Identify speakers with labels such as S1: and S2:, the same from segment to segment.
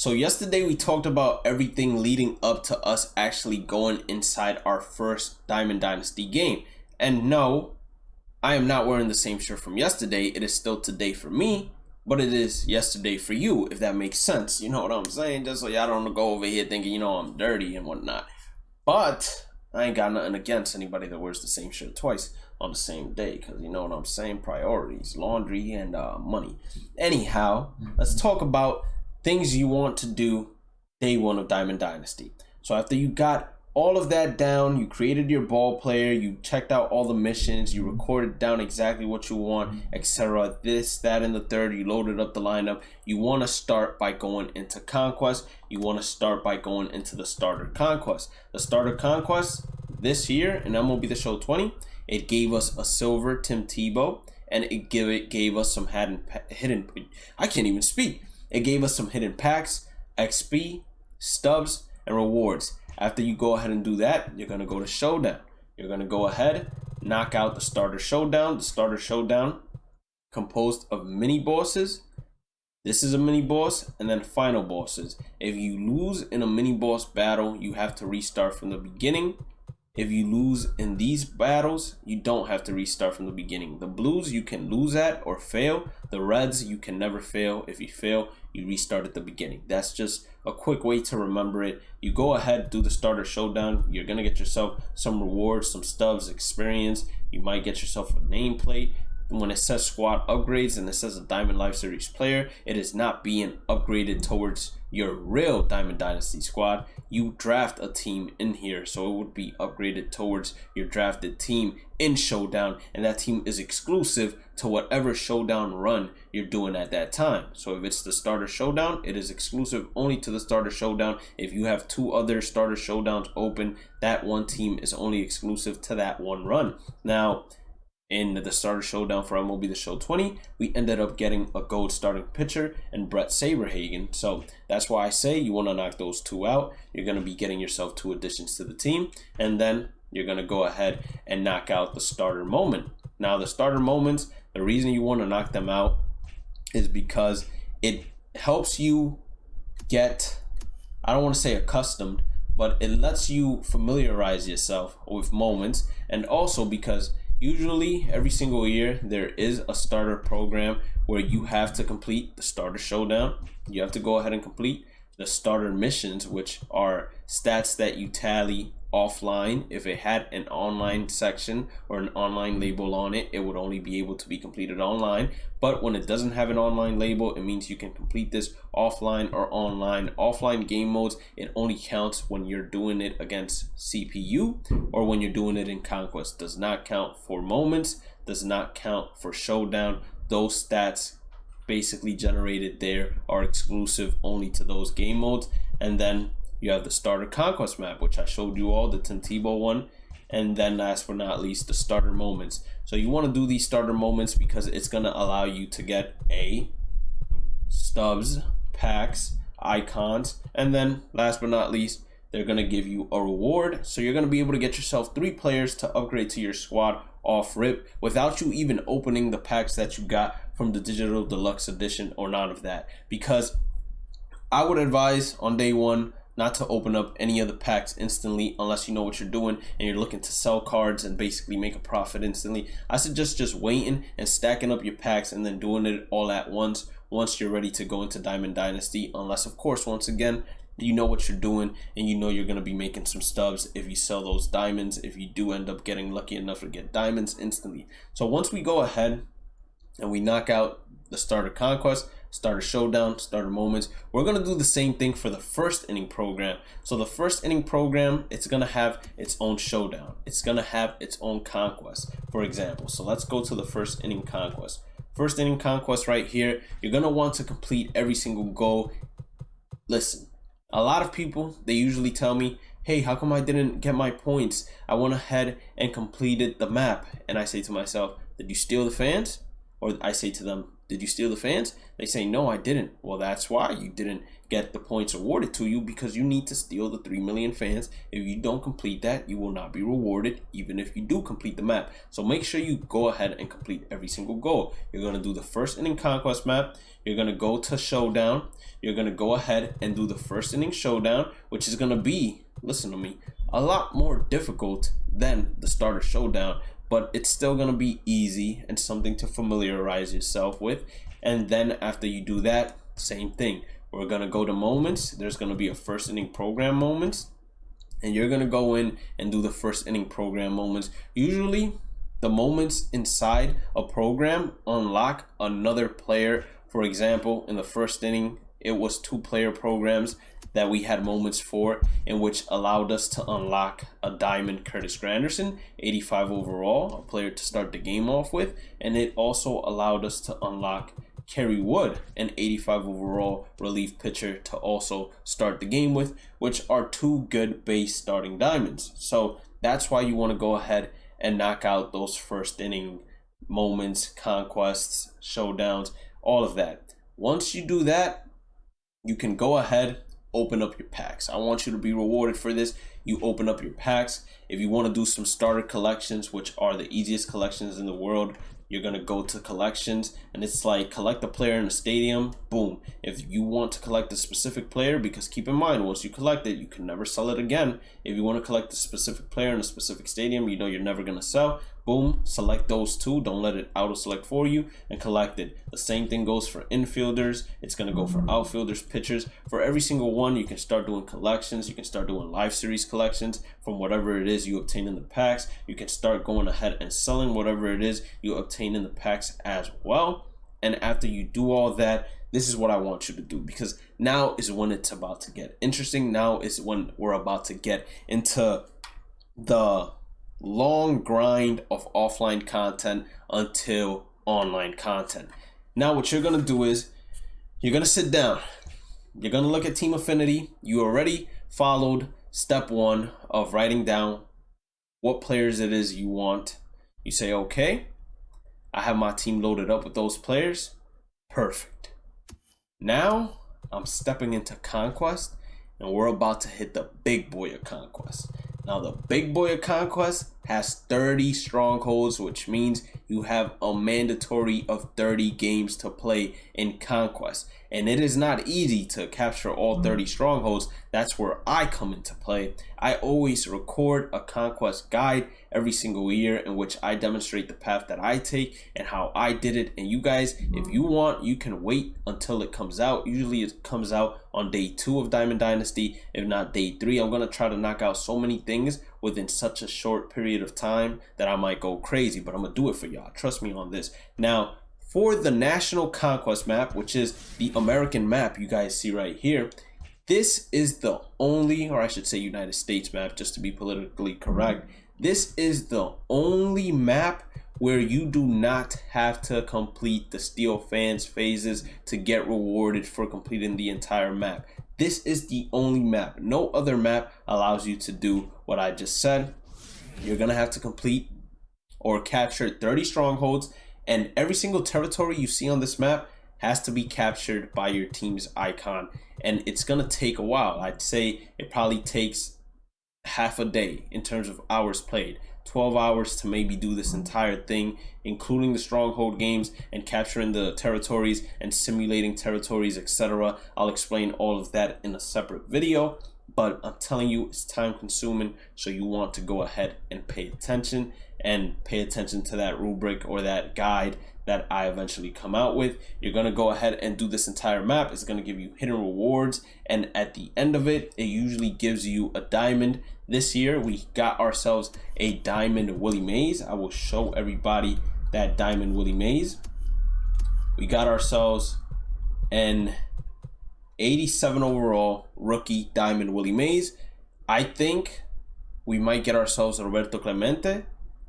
S1: So yesterday we talked about everything leading up to us actually going inside our first Diamond Dynasty game. And no, I am not wearing the same shirt from yesterday. It is still today for me, but it is yesterday for you, if that makes sense. You know what I'm saying? Just so y'all don't go over here thinking, I'm dirty and whatnot. But I ain't got nothing against anybody that wears the same shirt twice on the same day, because you know what I'm saying? Priorities, laundry, and money. Anyhow, let's talk about things you want to do day one of Diamond Dynasty. So after you got all of that down, you created your ball player, you checked out all the missions, you recorded down exactly what you want, etc. This, that, and the third, you loaded up the lineup. You want to start by going into Conquest. You want to start by going into the Starter Conquest. The Starter Conquest this year in MLB The Show 20, it gave us a silver Tim Tebow, and it gave us some hidden, I can't even speak. It gave us some hidden packs, XP, stubs, and rewards. After you go ahead and do that, you're going to go to Showdown. You're going to go ahead, knock out the Starter Showdown. The Starter Showdown composed of mini bosses. This is a mini boss, and then final bosses. If you lose in a mini boss battle, you have to restart from the beginning. If you lose in these battles, you don't have to restart from the beginning. The blues you can lose at or fail. The reds you can never fail. If you fail, you restart at the beginning. That's just a quick way to remember it. You go ahead, do the Starter Showdown. You're going to get yourself some rewards, some stubs, experience. You might get yourself a nameplate. When it says squad upgrades and it says a Diamond Life Series player, it is not being upgraded towards your real Diamond Dynasty squad. You draft a team in here, so it would be upgraded towards your drafted team in Showdown, and that team is exclusive to whatever Showdown run you're doing at that time. So if it's the Starter Showdown, it is exclusive only to the Starter Showdown. If you have two other Starter Showdowns open, that one team is only exclusive to that one run. Now, in the Starter Showdown for MLB The Show 20, we ended up getting a gold starting pitcher and Brett Saberhagen. So that's why I say you want to knock those two out. You're going to be getting yourself two additions to the team, and then you're going to go ahead and knock out the starter moment. Now, the starter moments, the reason you want to knock them out is because it helps you get, I don't want to say accustomed, but it lets you familiarize yourself with moments, and also because usually, every single year, there is a starter program where you have to complete the Starter Showdown. You have to go ahead and complete the starter missions, which are stats that you tally offline. If it had an online section or an online label on it, it would only be able to be completed online. But when it doesn't have an online label, it means you can complete this offline or online. Offline game modes, it only counts when you're doing it against CPU or when you're doing it in Conquest. Does not count for moments, does not count for Showdown. Those stats basically generated there are exclusive only to those game modes. And then you have the Starter Conquest map, which I showed you all, the Tim Tebow one. And then last but not least, the starter moments. So you want to do these starter moments because it's going to allow you to get stubs, packs, icons, and then last but not least, they're going to give you a reward. So you're going to be able to get yourself 3 players to upgrade to your squad off rip without you even opening the packs that you got from the Digital Deluxe Edition or none of that. Because I would advise on day one not to open up any of the packs instantly unless you know what you're doing and you're looking to sell cards and basically make a profit instantly. I suggest just waiting and stacking up your packs and then doing it all at once you're ready to go into Diamond Dynasty, unless of course once again you know what you're doing and you know you're going to be making some stubs if you sell those diamonds, if you do end up getting lucky enough to get diamonds instantly. So once we go ahead and we knock out the Starter Conquest, Starter Showdown, Starter Moments, we're going to do the same thing for the first inning program. So the first inning program, it's going to have its own Showdown. It's going to have its own Conquest, for example. So let's go to the first inning Conquest. First inning Conquest right here, you're going to want to complete every single goal. Listen, a lot of people, they usually tell me, hey, how come I didn't get my points? I went ahead and completed the map. And I say to myself, did you steal the fans? Or I say to them, Did you steal the fans? They say, no, I didn't. Well, that's why you didn't get the points awarded to you, because you need to steal the 3 million fans. If you don't complete that, you will not be rewarded, even if you do complete the map. So make sure you go ahead and complete every single goal. You're going to do the first inning Conquest map. You're going to go to Showdown. You're going to go ahead and do the first inning Showdown, which is going to be, listen to me, a lot more difficult than the starter Showdown, but it's still going to be easy and something to familiarize yourself with. And then after you do that, same thing. We're going to go to moments. There's going to be a first inning program moments, and you're going to go in and do the first inning program moments. Usually the moments inside a program unlock another player. For example, in the first inning, it was 2-player programs that we had moments for, in which allowed us to unlock a diamond Curtis Granderson, 85 overall, a player to start the game off with. And it also allowed us to unlock Kerry Wood, an 85 overall relief pitcher, to also start the game with, which are 2 good base starting diamonds. So that's why you want to go ahead and knock out those first inning moments, conquests, showdowns, all of that. Once you do that, you can go ahead, open up your packs. I want you to be rewarded for this. You open up your packs. If you want to do some starter collections, which are the easiest collections in the world, you're going to go to collections, and it's like collect a player in the stadium. Boom. If you want to collect a specific player, because keep in mind, once you collect it, you can never sell it again. If you want to collect a specific player in a specific stadium, you know you're never going to sell. Boom, select those 2. Don't let it auto select for you, and collect it. The same thing goes for infielders. It's going to go for outfielders, pitchers. For every single one, you can start doing collections. You can start doing live series collections from whatever it is you obtain in the packs. You can start going ahead and selling whatever it is you obtain in the packs as well. And after you do all that, this is what I want you to do, because now is when it's about to get interesting. Now is when we're about to get into the long grind of offline content until online content. Now what you're going to do is you're going to sit down. You're going to look at Team Affinity. You already followed step 1 of writing down what players it is you want. You say, okay, I have my team loaded up with those players. Perfect. Now I'm stepping into Conquest, and we're about to hit the big boy of Conquest. Now the big boy of Conquest has 30 strongholds, which means you have a mandatory of 30 games to play in Conquest. And it is not easy to capture all 30 strongholds. That's where I come into play. I always record a Conquest guide every single year in which I demonstrate the path that I take and how I did it. And you guys, if you want, you can wait until it comes out. Usually it comes out on day 2 of Diamond Dynasty, if not day 3. I'm going to try to knock out so many things within such a short period of time that I might go crazy, but I'm going to do it for y'all. Trust me on this. Now, for the National Conquest map, which is the American map you guys see right here, this is the only, or I should say United States map, just to be politically correct. This is the only map where you do not have to complete the Steal Fans phases to get rewarded for completing the entire map. This is the only map. No other map allows you to do what I just said. You're going to have to complete or capture 30 strongholds, and every single territory you see on this map has to be captured by your team's icon. And it's going to take a while. I'd say it probably takes half a day in terms of hours played. 12 hours to maybe do this entire thing, including the stronghold games and capturing the territories and simulating territories, etc. I'll explain all of that in a separate video, but I'm telling you, it's time consuming, so you want to go ahead and pay attention to that rubric or that guide that I eventually come out with. You're going to go ahead and do this entire map. It's going to give you hidden rewards, and at the end of it, it usually gives you a diamond. This year we got ourselves a diamond Willie Mays. I will show everybody that diamond Willie Mays. We got ourselves an 87 overall rookie diamond Willie Mays. I think we might get ourselves a Roberto Clemente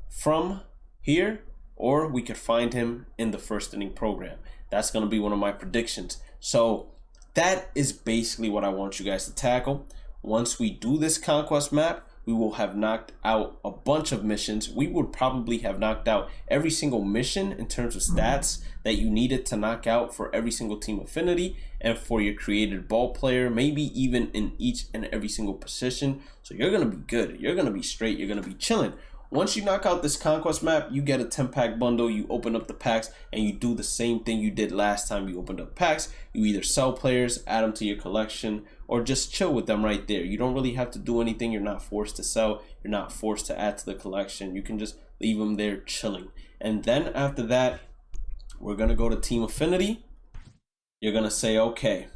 S1: from here, or we could find him in the first inning program. That's going to be one of my predictions. So that is basically what I want you guys to tackle. Once we do this Conquest map, we will have knocked out a bunch of missions. We would probably have knocked out every single mission in terms of stats that you needed to knock out for every single team affinity and for your created ball player, maybe even in each and every single position. So you're going to be good. You're going to be straight. You're going to be chilling. Once you knock out this Conquest map, you get a 10-pack bundle, you open up the packs, and you do the same thing you did last time you opened up packs. You either sell players, add them to your collection, or just chill with them right there. You don't really have to do anything. You're not forced to sell. You're not forced to add to the collection. You can just leave them there chilling. And then after that, we're going to go to Team Affinity. You're going to say, okay,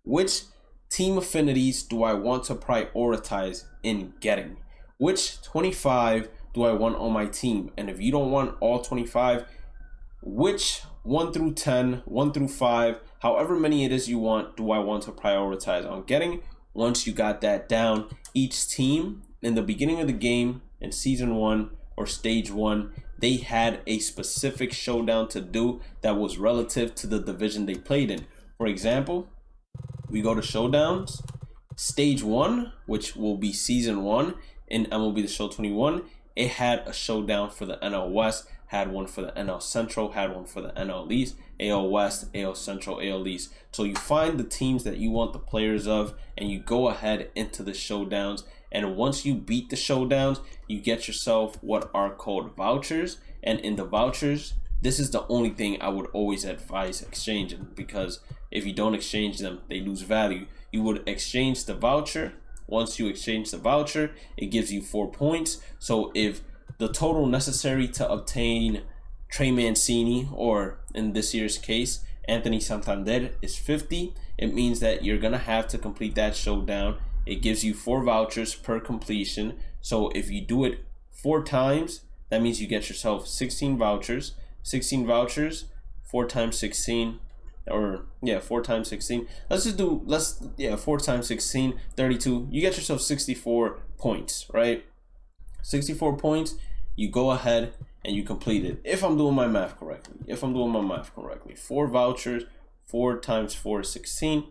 S1: which team affinities do I want to prioritize in getting? Which 25 do I want on my team? And if you don't want all 25, which 1 through 10, 1 through 5, however many it is you want, do I want to prioritize on getting? Once you got that down, each team in the beginning of the game in season 1 or stage 1, they had a specific showdown to do that was relative to the division they played in. For example, we go to showdowns. Stage 1, which will be season 1 in MLB The Show 21, it had a showdown for the NL West, had one for the NL Central, had one for the NL East, AL West, AL Central, AL East. So you find the teams that you want the players of, and you go ahead into the showdowns. And once you beat the showdowns, you get yourself what are called vouchers. And in the vouchers, this is the only thing I would always advise exchanging, because if you don't exchange them, they lose value. You would exchange the voucher. Once you exchange the voucher, it gives you 4 points. So if the total necessary to obtain Trey Mancini, or in this year's case, Anthony Santander, is 50, it means that you're going to have to complete that showdown. It gives you 4 vouchers per completion. So if you do it 4 times, that means you get yourself 16 vouchers. 16 vouchers, 4 times 16. Or 4 times 16. Let's 4 times 16, 32. You get yourself 64 points, right? 64 points. You go ahead and you complete it. If I'm doing my math correctly. 4 vouchers, 4 times 4 is 16.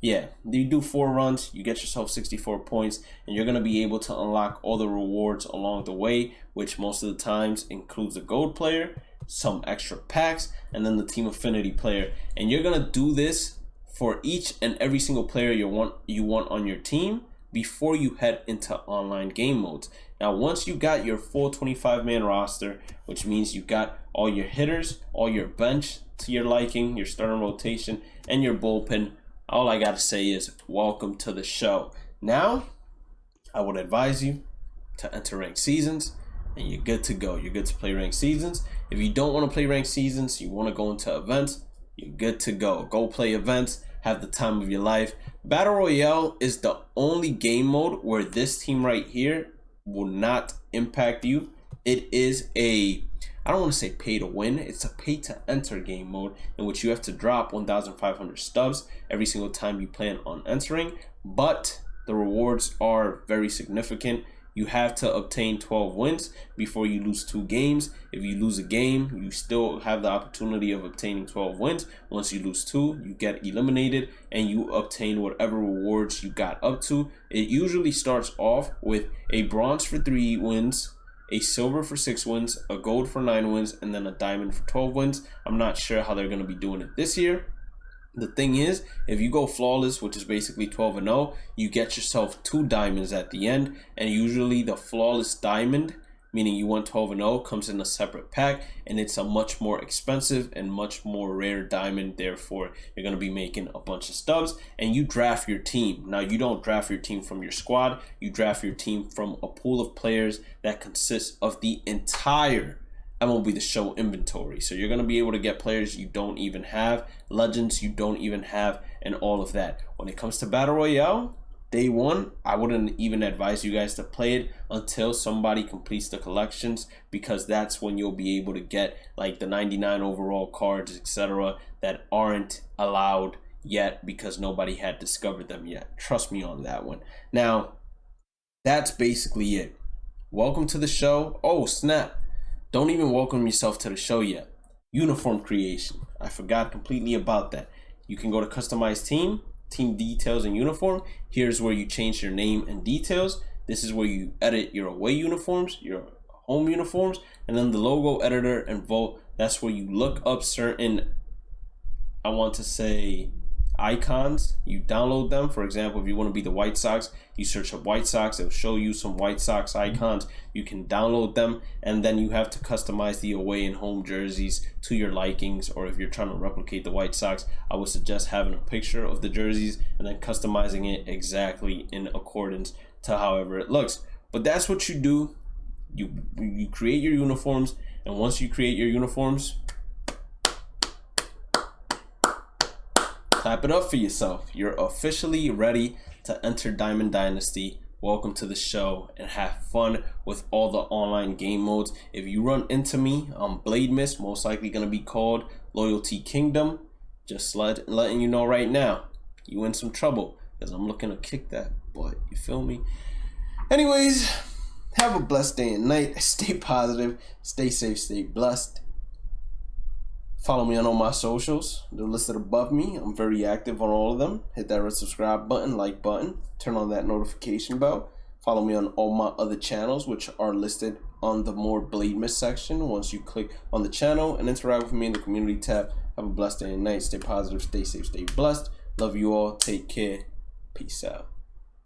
S1: Yeah, you do 4 runs, you get yourself 64 points, and you're going to be able to unlock all the rewards along the way, which most of the times includes a gold player, some extra packs, and then the team affinity player. And you're gonna do this for each and every single player you want on your team before you head into online game modes. Now, once you got your full 25-man roster, which means you got all your hitters, all your bench to your liking, your starting rotation, and your bullpen, all I gotta say is welcome to the show. Now, I would advise you to enter ranked seasons, and you're good to go. You're good to play ranked seasons. If you don't want to play ranked seasons, you want to go into events, you're good to go. Go play events, have the time of your life. Battle Royale is the only game mode where this team right here will not impact you. It is I don't want to say pay to win, it's a pay to enter game mode in which you have to drop 1,500 stubs every single time you plan on entering, but the rewards are very significant. You have to obtain 12 wins before you lose 2 games. If you lose a game, you still have the opportunity of obtaining 12 wins. Once you lose 2, you get eliminated and you obtain whatever rewards you got up to. It usually starts off with a bronze for 3 wins, a silver for 6 wins, a gold for 9 wins, and then a diamond for 12 wins. I'm not sure how they're going to be doing it this year. The thing is, if you go flawless, which is basically 12-0, you get yourself 2 diamonds at the end. And usually the flawless diamond, meaning you want 12-0, comes in a separate pack. And it's a much more expensive and much more rare diamond. Therefore, you're going to be making a bunch of stubs. And you draft your team. Now, you don't draft your team from your squad. You draft your team from a pool of players that consists of the entire MLB The Show inventory. So you're going to be able to get players you don't even have, legends you don't even have, and all of that. When it comes to Battle Royale, day 1, I wouldn't even advise you guys to play it until somebody completes the collections, because that's when you'll be able to get like the 99 overall cards, etc., that aren't allowed yet because nobody had discovered them yet. Trust me on that one. Now, that's basically it. Welcome to the show. Oh, snap. Don't even welcome yourself to the show yet. Uniform creation. I forgot completely about that. You can go to customize team details and uniform. Here's where you change your name and details. This is where you edit your away uniforms, your home uniforms, and then the logo editor and vote. That's where you look up certain, I want to say, icons. You download them. For example, if you want to be the White Sox, you search up White Sox. It'll show you some White Sox icons. You can download them, and then you have to customize the away and home jerseys to your likings. Or if you're trying to replicate the White Sox, I would suggest having a picture of the jerseys and then customizing it exactly in accordance to however it looks. But that's what you do. You create your uniforms, and once you create your uniforms, clap it up for yourself. You're officially ready to enter Diamond Dynasty. Welcome to the show, and have fun with all the online game modes. If you run into me, I'm Bhlademyst, most likely going to be called Loyalty Kingdom. Just letting you know right now, you in some trouble, because I'm looking to kick that butt. You feel me? Anyways, have a blessed day and night. Stay positive, stay safe, stay blessed. Follow me on all my socials. They're listed above me. I'm very active on all of them. Hit that red subscribe button, like button. Turn on that notification bell. Follow me on all my other channels, which are listed on the More Bhlademyst section. Once you click on the channel and interact with me in the community tab. Have a blessed day and night. Stay positive, stay safe, stay blessed. Love you all. Take care. Peace out.